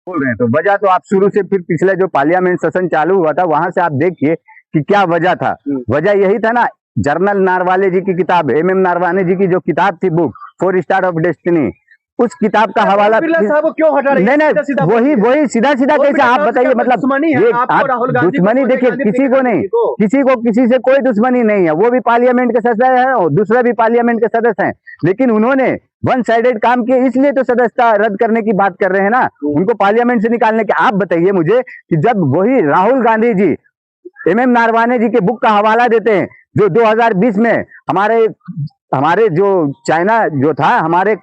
बोल रहे हैं तो वजह तो आप शुरू से फिर पिछले जो पार्लियामेंट सेशन चालू हुआ था वहां से आप देखिए कि क्या वजह था। वजह यही था ना, जर्नल नारवाले जी की किताब, एम नारवाने जी की जो किताब थी, बुक 4 स्टार ऑफ डेस्टिनी, उस किताब का हवाला साहब को क्यों हटा रही है? नहीं, वही सीधा सीधा कैसे आप बताइए, मतलब ये आप दुश्मनी देखिए, किसी को नहीं, किसी से कोई दुश्मनी नहीं है। वो भी पार्लियामेंट के सदस्य है और दूसरा भी पार्लियामेंट के सदस्य हैं, लेकिन उन्होंने वन साइडेड काम किए, इसलिए तो सदस्यता रद्द करने की बात कर रहे हैं ना, उनको पार्लियामेंट से निकालने के। आप बताइए मुझे कि जब वही राहुल गांधी जी एम नारवाने जी के बुक का हवाला देते हैं, जो 2020 में हमारे जो चाइना जो था हमारे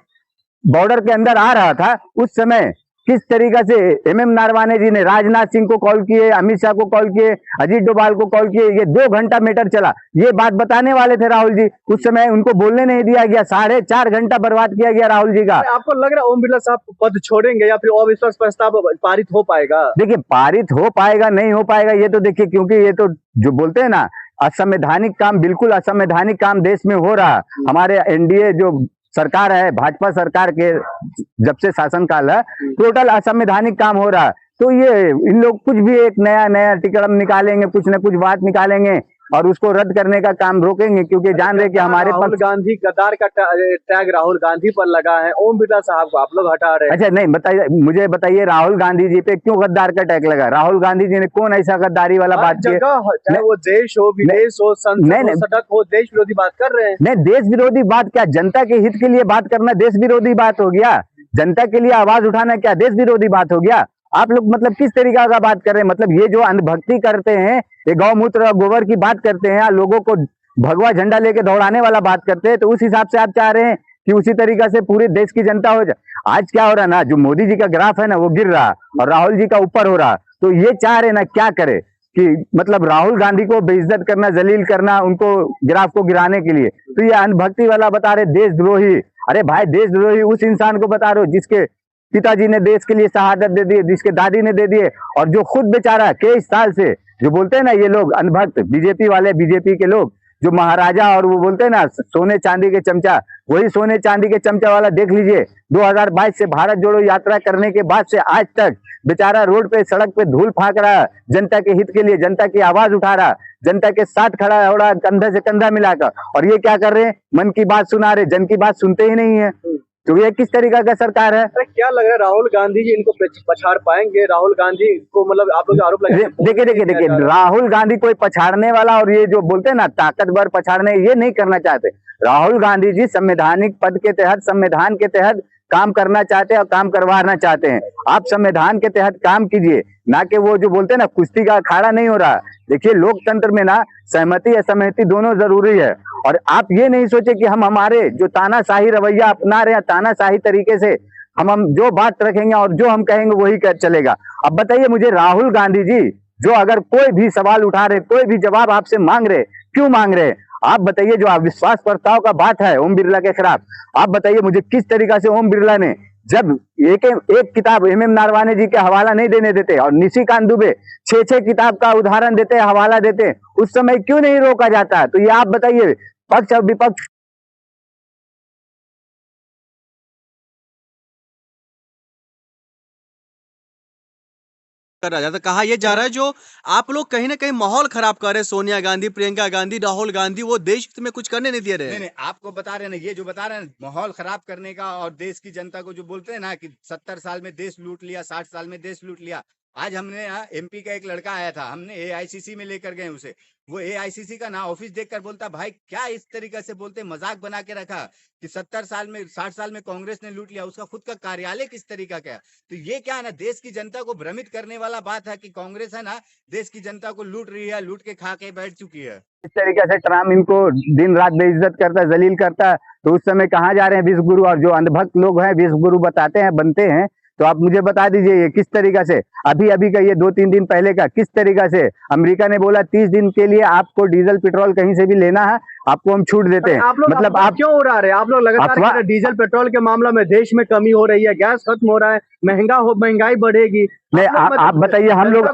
बॉर्डर के अंदर आ रहा था, उस समय किस तरीके से एम नारवाने जी ने राजनाथ सिंह को कॉल किए, अमित शाह को कॉल किए, अजीत डोभाल को कॉल किए, ये 2 घंटा मैटर चला। ये बात बताने वाले थे राहुल जी, उस समय उनको बोलने नहीं दिया गया, 4.5 घंटा बर्बाद किया गया राहुल जी का। आपको लग रहा है ओम बिरला साहब पद छोड़ेंगे या फिर अविश्वास प्रस्ताव पारित हो पाएगा? देखिए, पारित हो पाएगा नहीं हो पाएगा ये तो देखिए, क्योंकि ये तो जो बोलते हैं ना, असंवैधानिक काम, बिल्कुल असंवैधानिक काम देश में हो रहा। हमारे एनडीए जो सरकार है, भाजपा सरकार के जब से शासनकाल है, टोटल असंवैधानिक काम हो रहा है। तो ये इन लोग कुछ भी एक नया टिकड़म निकालेंगे, कुछ न कुछ बात निकालेंगे और उसको रद्द करने का काम रोकेंगे, क्योंकि जान रहे कि हमारे राहुल गांधी गद्दार का टैग राहुल गांधी पर लगा है, ओम बिरला साहब को आप लोग हटा रहे हैं। अच्छा नहीं, बताइए मुझे, बताइए राहुल गांधी जी पे क्यों गद्दार का टैग लगा? राहुल गांधी जी ने कौन ऐसा गद्दारी वाला बात की? चाहे वो देश हो, विदेश हो, संसद हो, सड़क हो, देश विरोधी बात कर रहे हैं। नहीं, देश विरोधी बात क्या, जनता के हित के लिए बात करना देश विरोधी बात हो गया? जनता के लिए आवाज उठाना क्या देश विरोधी बात हो गया? आप लोग मतलब किस तरीका का बात कर रहे हैं? मतलब ये जो अंधभक्ति करते हैं, ये गौमूत्र और गोबर की बात करते हैं, लोगों को भगवा झंडा लेके दौड़ाने वाला बात करते हैं, तो उस हिसाब से आप चाह रहे हैं कि उसी तरीका से पूरे देश की जनता हो जाए। आज क्या हो रहा है ना, जो मोदी जी का ग्राफ है ना वो गिर रहा और राहुल जी का ऊपर हो रहा, तो ये चाह रहे ना क्या करे कि मतलब राहुल गांधी को बेइज्जत करना, जलील करना, उनको ग्राफ को गिराने के लिए। तो ये अंधभक्ति वाला बता रहे देशद्रोही। अरे भाई, देशद्रोही उस इंसान को बता रहे हो जिसके पिताजी ने देश के लिए शहादत दे दी, जिसके दादी ने दे दिए, और जो खुद बेचारा कई साल से, जो बोलते हैं ना ये लोग अनभक्त बीजेपी वाले, बीजेपी के लोग जो महाराजा और वो बोलते हैं ना सोने चांदी के चमचा, वही सोने चांदी के चमचा वाला देख लीजिए, 2022 से भारत जोड़ो यात्रा करने के बाद से आज तक बेचारा रोड पे, सड़क पे धूल फाक रहा, जनता के हित के लिए, जनता की आवाज उठा रहा, जनता के साथ खड़ा हो रहा, कंधा से कंधा मिलाकर। और ये क्या कर रहे हैं, मन की बात सुना रहे, जन की बात सुनते ही नहीं है। तो ये किस तरीका का सरकार है? क्या लग रहा है राहुल गांधी जी इनको पछाड़ पाएंगे? राहुल गांधी को मतलब आप लोग आरोप लगा, देखिए राहुल गांधी कोई पछाड़ने वाला और ये जो बोलते हैं ना ताकतवर पछाड़ने, ये नहीं करना चाहते। राहुल गांधी जी संवैधानिक पद के तहत, संविधान के तहत काम करना चाहते हैं और काम करवाना चाहते हैं। आप संविधान के तहत काम कीजिए, ना कि वो जो बोलते हैं ना कुश्ती का अखाड़ा नहीं हो रहा। देखिए लोकतंत्र में ना सहमति असहमति दोनों जरूरी है, और आप ये नहीं सोचे कि हम हमारे जो तानाशाही रवैया अपना रहे हैं, तानाशाही तरीके से हम जो बात रखेंगे और जो हम कहेंगे वही कर चलेगा। अब बताइए मुझे, राहुल गांधी जी जो अगर कोई भी सवाल उठा रहे, कोई भी जवाब आपसे मांग रहे, क्यों मांग रहे? आप बताइए, जो अविश्वास प्रस्ताव का बात है ओम बिरला के खिलाफ, आप बताइए मुझे किस तरीका से ओम बिरला ने, जब एक किताब एम नारवाने जी के हवाला नहीं देने देते और निशिकांत दुबे 6 किताब का उदाहरण देते, हवाला देते, उस समय क्यों नहीं रोका जाता? तो ये आप बताइए, पक्ष और विपक्ष कर रहा था। कहा यह जा रहा है जो आप लोग कहीं ना कहीं माहौल खराब कर रहे हैं, सोनिया गांधी, प्रियंका गांधी, राहुल गांधी, वो देश हित में कुछ करने नहीं दे रहे हैं। नहीं, आपको बता रहे हैं ना, ये जो बता रहे हैं माहौल खराब करने का, और देश की जनता को जो बोलते हैं ना कि 70 साल में देश लूट लिया, 60 साल में देश लूट लिया। आज हमने एमपी का एक लड़का आया था, हमने एआईसीसी में लेकर गए उसे, वो एआईसीसी का ना ऑफिस देखकर बोलता, भाई क्या इस तरीके से बोलते, मजाक बना के रखा कि 70 साल में 60 साल में कांग्रेस ने लूट लिया, उसका खुद का कार्यालय किस तरीका का है। तो ये क्या है ना, देश की जनता को भ्रमित करने वाला बात है कि कांग्रेस है ना देश की जनता को लूट रही है, लूट के खा के बैठ चुकी है। इस तरीके से ट्रम्प इनको दिन रात बेइज्जत करता, जलील करता, तो उस समय कहाँ जा रहे हैं विश्व गुरु? और जो अंधभक्त लोग हैं विश्व गुरु बताते हैं, बनते हैं, तो आप मुझे बता दीजिए ये किस तरीका से, अभी का ये 2-3 दिन पहले का किस तरीका से अमेरिका ने बोला 30 दिन के लिए आपको डीजल पेट्रोल कहीं से भी लेना है, आपको हम छूट देते हैं। आप लोग मतलब आप क्यों उड़ा रहे हैं? आप लोग लगातार डीजल पेट्रोल के मामला में देश में कमी हो रही है, गैस खत्म हो रहा है, महंगाई बढ़ेगी। नहीं, आप बताइए, हम लोग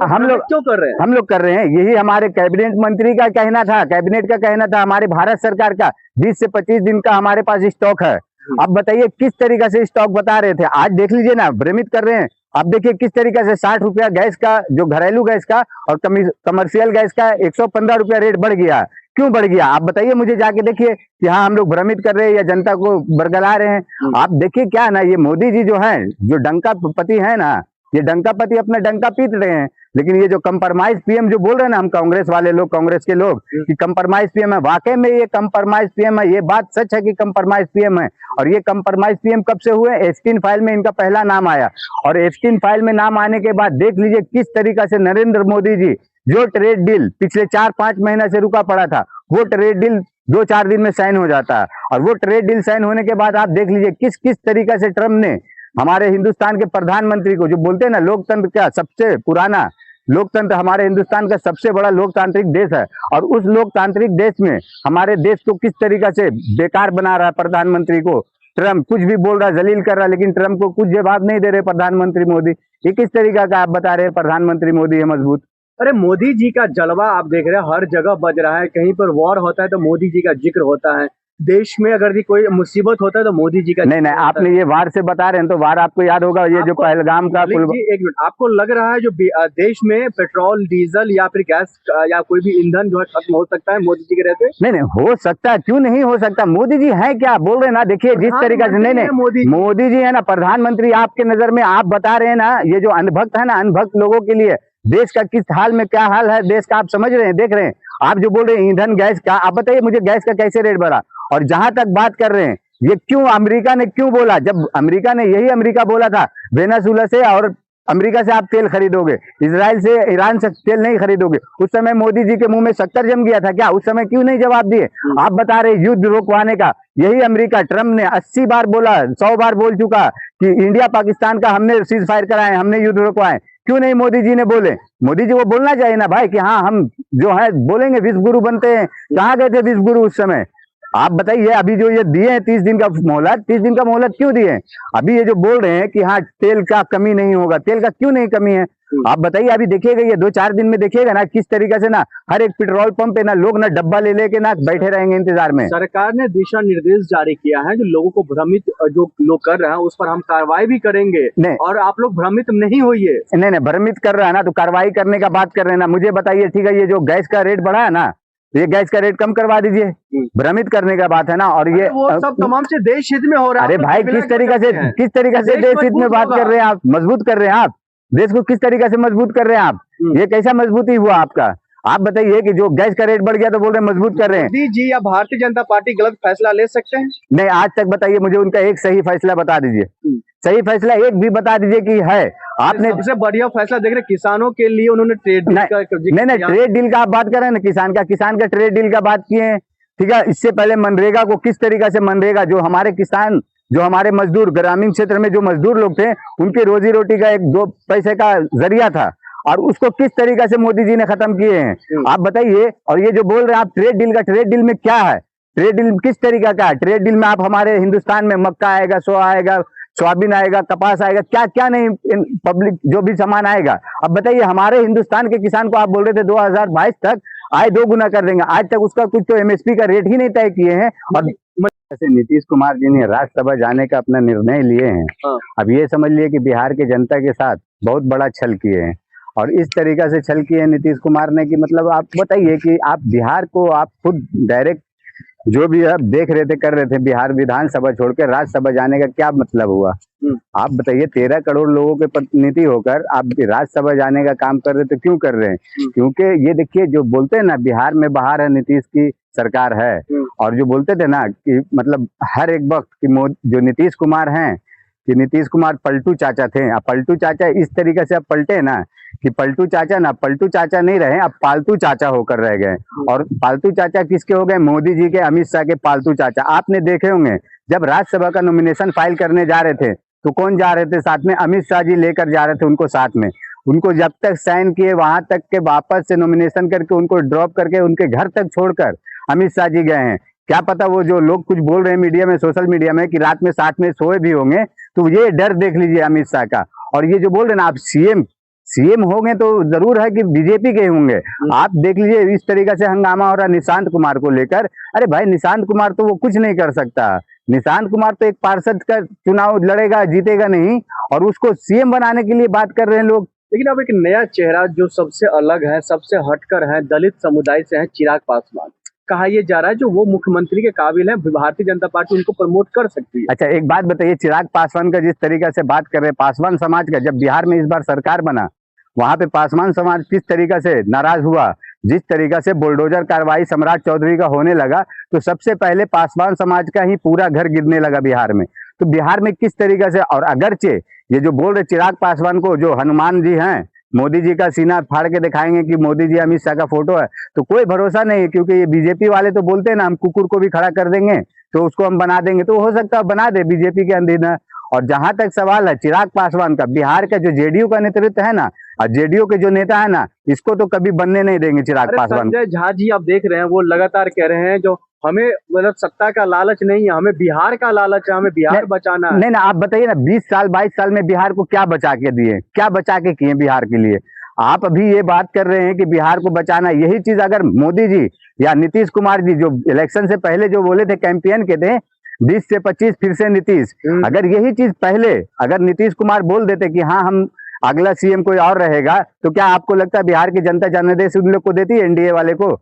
क्यों कर रहे हैं? हम लोग कर रहे हैं, यही हमारे कैबिनेट मंत्री का कहना था, कैबिनेट का कहना था, हमारे भारत सरकार का 20 से 25 दिन का हमारे पास स्टॉक है। अब बताइए किस तरीके से स्टॉक बता रहे थे, आज देख लीजिए ना, भ्रमित कर रहे हैं। आप देखिए किस तरीके से 60 रुपया गैस का, जो घरेलू गैस का और कमर्शियल गैस का 115 रुपया रेट बढ़ गया। क्यों बढ़ गया आप बताइए मुझे, जाके देखिए कि हाँ हम लोग भ्रमित कर रहे हैं या जनता को बरगला रहे हैं। आप देखिए क्या है ना, ये मोदी जी जो है, जो डंका पति है ना, ये डंका पति अपना डंका पीट रहे हैं। लेकिन ये जो कंप्रोमाइज पीएम जो बोल रहे हैं ना, हम कांग्रेस वाले लोग, कांग्रेस के लोग, कि कंप्रोमाइज पीएम है, वाकई में ये कंप्रोमाइज पीएम है, ये बात सच है कि कंप्रोमाइज पीएम है। और ये कंप्रोमाइज पीएम कब से हुए? एप्स्टीन फाइल में इनका पहला नाम आया, और एप्स्टीन फाइल में नाम आने के बाद देख लीजिए किस तरीका से नरेंद्र मोदी जी, जो ट्रेड डील पिछले 4-5 महीना से रुका पड़ा था, वो ट्रेड डील 2-4 दिन में साइन हो जाता है। और वो ट्रेड डील साइन होने के बाद आप देख लीजिए किस किस तरीका से ट्रम्प ने हमारे हिंदुस्तान के प्रधानमंत्री को, जो बोलते हैं ना लोकतंत्र का सबसे पुराना लोकतंत्र, हमारे हिंदुस्तान का सबसे बड़ा लोकतांत्रिक देश है, और उस लोकतांत्रिक देश में हमारे देश को किस तरीका से बेकार बना रहा है प्रधानमंत्री को ट्रम्प। कुछ भी बोल रहा है, जलील कर रहा है, लेकिन ट्रम्प को कुछ जवाब नहीं दे रहे प्रधानमंत्री मोदी। ये किस तरीका का आप बता रहे हैं प्रधानमंत्री मोदी है मजबूत? अरे मोदी जी का जलवा आप देख रहे हैं, हर जगह बज रहा है। कहीं पर वॉर होता है तो मोदी जी का जिक्र होता है, देश में अगर भी कोई मुसीबत होता है तो मोदी जी का नहीं नहीं, आपने ये वार से बता रहे हैं तो वार आपको याद होगा, ये जो पहलगाम का एक मिनट, आपको लग रहा है जो देश में पेट्रोल डीजल या फिर गैस या कोई भी ईंधन जो है खत्म हो सकता है मोदी जी के रहते? नहीं नहीं हो सकता, क्यों नहीं हो सकता? मोदी जी है क्या बोल रहे हैं ना, देखिए जिस तरीका से, नहीं नहीं मोदी जी है ना प्रधानमंत्री, आपके नजर में आप बता रहे हैं ना, ये जो अनभक्त है ना, अनभक्त लोगों के लिए देश का किस हाल में क्या हाल है देश का, आप समझ रहे हैं, देख रहे हैं। आप जो बोल रहे हैं ईंधन गैस का, आप बताइए मुझे गैस का कैसे रेट बढ़ा? और जहां तक बात कर रहे हैं, ये क्यों अमेरिका ने क्यों बोला, जब अमेरिका ने, यही अमेरिका बोला था वेनेजुएला से और अमेरिका से आप तेल खरीदोगे, इजराइल से, ईरान से तेल नहीं खरीदोगे। उस समय मोदी जी के मुंह में शक्कर जम गया था क्या? उस समय क्यों नहीं जवाब दिए? आप बता रहे युद्ध रोकवाने का, यही अमेरिका ट्रम्प ने 80 बार बोला, 100 बार बोल चुका कि इंडिया पाकिस्तान का हमने सीज फायर कराए, हमने युद्ध रोकवाए। क्यों नहीं मोदी जी ने बोले? मोदी जी को बोलना चाहिए ना भाई कि हाँ हम जो है बोलेंगे, विश्व गुरु बनते हैं। कहाँ गए थे विश्व गुरु उस समय? आप बताइए अभी जो ये दिए हैं 30 दिन का मोहलत, 30 दिन का मोहलत क्यों दिए? अभी ये जो बोल रहे हैं कि हाँ तेल का कमी नहीं होगा, तेल का क्यों नहीं कमी है? आप बताइए, अभी देखिएगा ये 2-4 दिन में देखिएगा ना किस तरीके से ना हर एक पेट्रोल पंप पे ना लोग ना डब्बा ले लेके ना बैठे रहेंगे इंतजार में। सरकार ने दिशा निर्देश जारी किया है, जो लोगों को भ्रमित जो लोग कर रहे हैं उस पर हम कार्रवाई भी करेंगे, नहीं और आप लोग भ्रमित नहीं होइए। नहीं नहीं, भ्रमित कर रहा है ना तो कार्रवाई करने का बात कर रहे हैं ना। मुझे बताइए, ठीक है, ये जो गैस का रेट बढ़ा है ना, ये गैस का रेट कम करवा दीजिए, भ्रमित करने का बात है ना। और ये वो सब तमाम से देश हित में हो रहा है। अरे भाई किस तरीके से देश हित में बात कर रहे हैं आप, मजबूत कर रहे हैं आप देश को, किस तरीके से मजबूत कर रहे हैं आप? ये कैसा मजबूती हुआ आपका? आप बताइए कि जो गैस का रेट बढ़ गया तो बोल रहे हैं मजबूत कर रहे हैं। मोदी जी या भारतीय जनता पार्टी गलत फैसला ले सकते हैं? नहीं, आज तक बताइए मुझे उनका एक सही फैसला बता दीजिए, सही फैसला एक भी बता दीजिए कि है। आपने सबसे बढ़िया फैसला देख रहे किसानों के लिए उन्होंने ट्रेड डील का नहीं ट्रेड डील का आप बात कर रहे हैं ना, किसान का ट्रेड डील का बात किए हैं, ठीक है। इससे पहले मनरेगा को किस तरीके से, मनरेगा जो हमारे किसान, जो हमारे मजदूर, ग्रामीण क्षेत्र में जो मजदूर लोग थे, उनकी रोजी रोटी का 1-2 पैसे का जरिया था, और उसको किस तरीके से मोदी जी ने खत्म किए हैं आप बताइए। और ये जो बोल रहे हैं आप ट्रेड डील का, ट्रेड डील में क्या है? ट्रेड डील किस तरीका का है? ट्रेड डील में आप हमारे हिंदुस्तान में मक्का आएगा, सोया आएगा, सोयाबीन आएगा, कपास आएगा, क्या क्या नहीं पब्लिक जो भी सामान आएगा। अब बताइए हमारे हिंदुस्तान के किसान को आप बोल रहे थे 2022 तक आय 2 गुना कर देंगे, आज तक उसका कुछ तो एमएसपी का रेट ही नहीं तय किए हैं। और जैसे नीतीश कुमार जी ने राज्यसभा जाने का अपना निर्णय लिए हैं, अब ये समझ लिए कि बिहार के जनता के साथ बहुत बड़ा छल किए हैं, और इस तरीका से छल किए नीतीश कुमार ने कि मतलब आप बताइए कि आप बिहार को आप खुद डायरेक्ट जो भी आप देख रहे थे, कर रहे थे, बिहार विधानसभा छोड़ के राज्यसभा जाने का क्या मतलब हुआ? आप बताइए, 13 करोड़ लोगों के प्रतिनिधि होकर आप राज्यसभा जाने का काम कर रहे थे, क्यों कर रहे हैं? क्योंकि ये देखिए जो बोलते हैं ना, बिहार में बहार है, नीतीश की सरकार है, और जो बोलते थे ना कि मतलब हर एक वक्त कि जो नीतीश कुमार हैं कि नीतीश कुमार पलटू चाचा थे। अब पलटू चाचा इस तरीके से अब पलटे ना कि पलटू चाचा नहीं रहे, अब पालतू चाचा होकर रह गए। और पालतू चाचा किसके हो गए? मोदी जी के, अमित शाह के पालतू चाचा। आपने देखे होंगे जब राज्यसभा का नॉमिनेशन फाइल करने जा रहे थे तो कौन जा रहे थे साथ में? अमित शाह जी लेकर जा रहे थे उनको साथ में। उनको जब तक साइन किए वहां तक के वापस से नॉमिनेशन करके उनको ड्रॉप करके उनके घर तक छोड़कर अमित शाह जी गए हैं। क्या पता वो जो लोग कुछ बोल रहे हैं मीडिया में, सोशल मीडिया में, कि रात में साथ में सोए भी होंगे, तो ये डर देख लीजिए अमित शाह का। और ये जो बोल रहे हैं ना आप सीएम होंगे तो जरूर है कि बीजेपी के ही होंगे। आप देख लीजिए इस तरीके से हंगामा हो रहा निशांत कुमार को लेकर। अरे भाई निशांत कुमार तो वो कुछ नहीं कर सकता। निशांत कुमार तो एक पार्षद का चुनाव लड़ेगा, जीतेगा नहीं, और उसको सीएम बनाने के लिए बात कर रहे हैं लोग। लेकिन अब एक नया चेहरा जो सबसे अलग है, सबसे हटकर है, दलित समुदाय से है, चिराग पासवान। कहा यह जा रहा है जो वो मुख्यमंत्री के काबिल है, भारतीय जनता पार्टी उनको प्रमोट कर सकती है। अच्छा एक बात बताइए, चिराग पासवान का जिस तरीके से बात कर रहे हैं, पासवान समाज का, जब बिहार में इस बार सरकार बना वहां पे पासवान समाज किस तरीके से नाराज हुआ, जिस तरीके से बुलडोजर कार्रवाई सम्राट चौधरी का होने लगा, तो सबसे पहले पासवान समाज का ही पूरा घर गिरने लगा बिहार में। तो बिहार में किस तरीके से, और अगरचे ये जो बोल रहे चिराग पासवान को, जो हनुमान जी हैं, मोदी जी का सीना फाड़ के दिखाएंगे कि मोदी जी अमित शाह का फोटो है, तो कोई भरोसा नहीं है, क्योंकि ये बीजेपी वाले तो बोलते हैं ना हम कुकुर को भी खड़ा कर देंगे तो उसको हम बना देंगे, तो हो सकता है बना दे बीजेपी के अंदर। और जहां तक सवाल है चिराग पासवान का, बिहार का जो जेडीयू का नेतृत्व है ना, और जेडीयू के जो नेता है ना, इसको तो कभी बनने नहीं देंगे चिराग पासवान। संजय झा जी आप देख रहे हैं वो लगातार कह रहे हैं जो हमें मतलब सत्ता का लालच नहीं है, हमें बिहार का लालच है, हमें बिहार बचाना है। नहीं ना, आप बताइए ना 20 साल 22 साल में बिहार को क्या बचा के दिए, क्या बचा के किए बिहार के लिए? आप अभी ये बात कर रहे हैं कि बिहार को बचाना, यही चीज अगर मोदी जी या नीतीश कुमार जी जो इलेक्शन से पहले जो बोले थे, कैंपेन के थे 20 से 25 फिर से नीतीश, अगर यही चीज पहले अगर नीतीश कुमार बोल देते कि हाँ हम अगला सीएम कोई और रहेगा, तो क्या आपको लगता है बिहार की जनता जनादेश उन लोग को देती है, एनडीए वाले को?